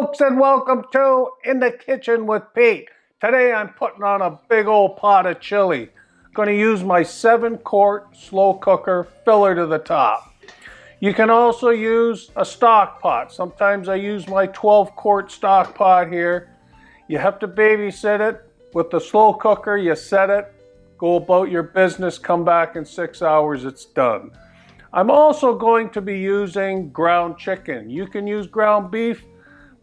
folks, and welcome to In the Kitchen with Pete. Today I'm putting on a big old pot of chili. Going to use my 7-quart slow cooker filler to the top. You can also use a stock pot. Sometimes I use my 12-quart stock pot here. You have to babysit it. With the slow cooker, you set it, go about your business, come back in 6 hours, it's done. I'm also going to be using ground chicken. You can use ground beef,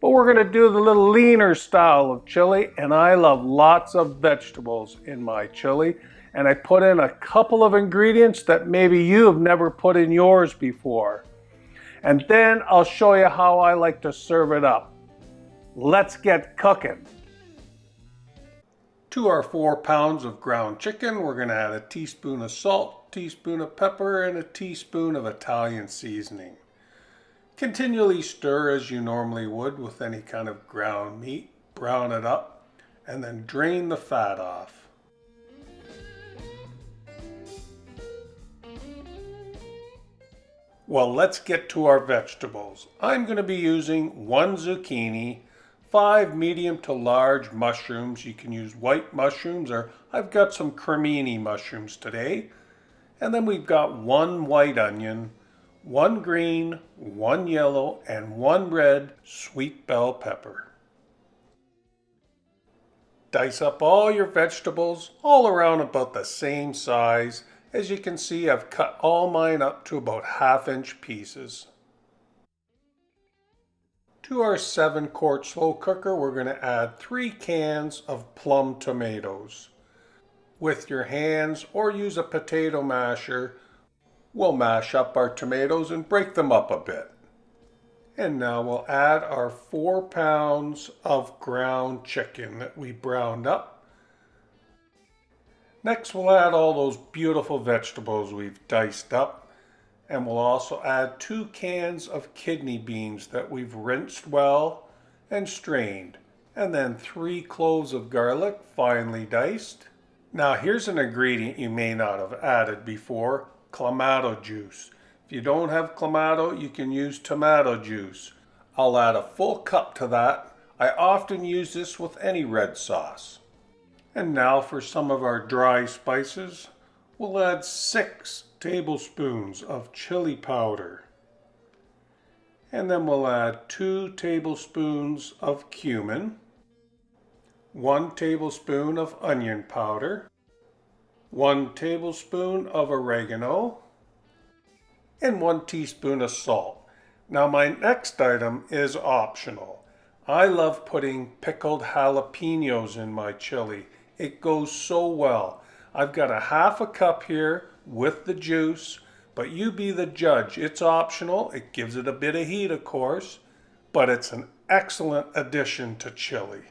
but we're going to do the little leaner style of chili, and I love lots of vegetables in my chili. And I put in a couple of ingredients that maybe you have never put in yours before. And then I'll show you how I like to serve it up. Let's get cooking. To our 4 pounds of ground chicken, we're going to add a teaspoon of salt, teaspoon of pepper, and a teaspoon of Italian seasoning. Continually stir as you normally would with any kind of ground meat. Brown it up and then drain the fat off. Well, let's get to our vegetables. I'm going to be using 1 zucchini, 5 medium to large mushrooms. You can use white mushrooms, or I've got some cremini mushrooms today. And then we've got 1 white onion, 1 green, 1 yellow, and 1 red sweet bell pepper. Dice up all your vegetables all around about the same size. As you can see, I've cut all mine up to about 1/2-inch pieces. To our 7-quart slow cooker, we're going to add 3 cans of plum tomatoes. With your hands or use a potato masher, we'll mash up our tomatoes and break them up a bit. And now we'll add our 4 pounds of ground chicken that we browned up. Next we'll add all those beautiful vegetables we've diced up. And we'll also add 2 cans of kidney beans that we've rinsed well and strained. And then 3 cloves of garlic finely diced. Now here's an ingredient you may not have added before. Clamato juice. If you don't have Clamato, you can use tomato juice. I'll add a full cup to that. I often use this with any red sauce. And now for some of our dry spices. We'll add 6 tablespoons of chili powder. And then we'll add 2 tablespoons of cumin, 1 tablespoon of onion powder, 1 tablespoon of oregano, and 1 teaspoon of salt. Now my next item is optional. I love putting pickled jalapenos in my chili. It goes so well. I've got a 1/2 cup here with the juice, but you be the judge. It's optional. It gives it a bit of heat, of course, but it's an excellent addition to chili.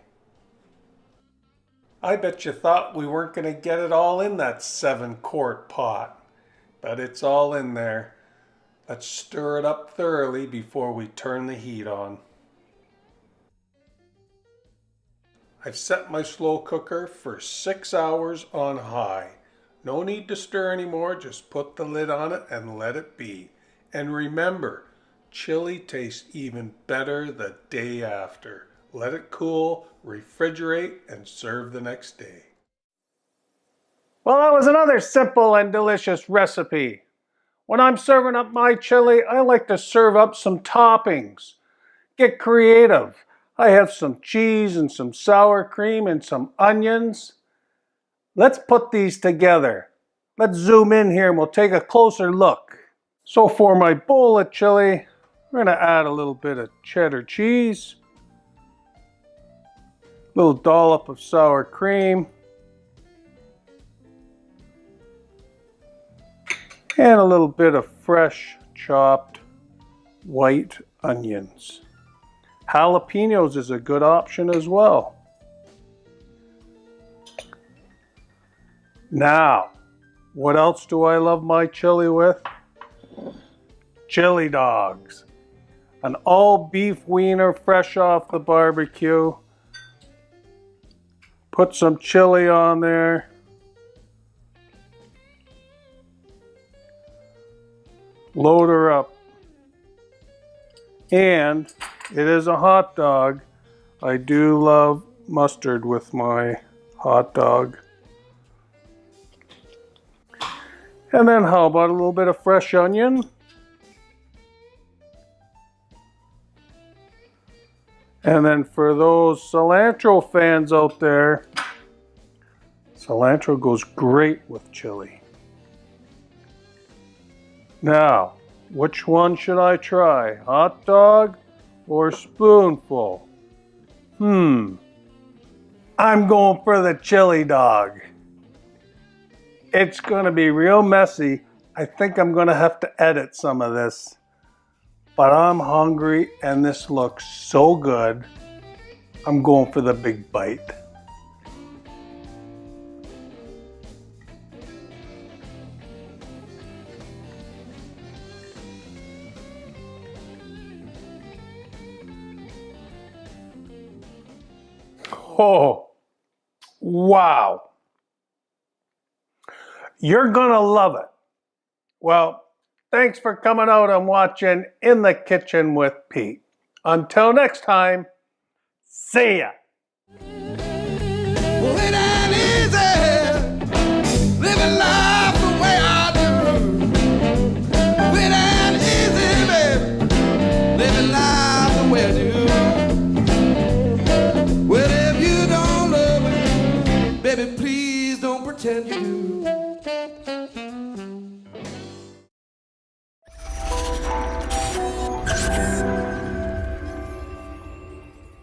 I bet you thought we weren't going to get it all in that 7-quart pot, but it's all in there. Let's stir it up thoroughly before we turn the heat on. I've set my slow cooker for 6 hours on high. No need to stir anymore, just put the lid on it and let it be. And remember, chili tastes even better the day after. Let it cool, refrigerate, and serve the next day. Well, that was another simple and delicious recipe. When I'm serving up my chili, I like to serve up some toppings. Get creative. I have some cheese and some sour cream and some onions. Let's put these together. Let's zoom in here and we'll take a closer look. So for my bowl of chili, we're going to add a little bit of cheddar cheese, a little dollop of sour cream, and a little bit of fresh chopped white onions. Jalapenos is a good option as well. Now, what else do I love my chili with? Chili dogs. An all beef wiener fresh off the barbecue. Put some chili on there. Load her up. And It is a hot dog. I do love mustard with my hot dog. And then how about a little bit of fresh onion? And then for those cilantro fans out there, cilantro goes great with chili. Now, which one should I try? Hot dog or spoonful? I'm going for the chili dog. It's gonna be real messy. I think I'm gonna have to edit some of this. But I'm hungry and this looks so good. I'm going for the big bite. Oh, wow. You're gonna love it. Well, thanks for coming out and watching In the Kitchen with Pete. Until next time, see ya.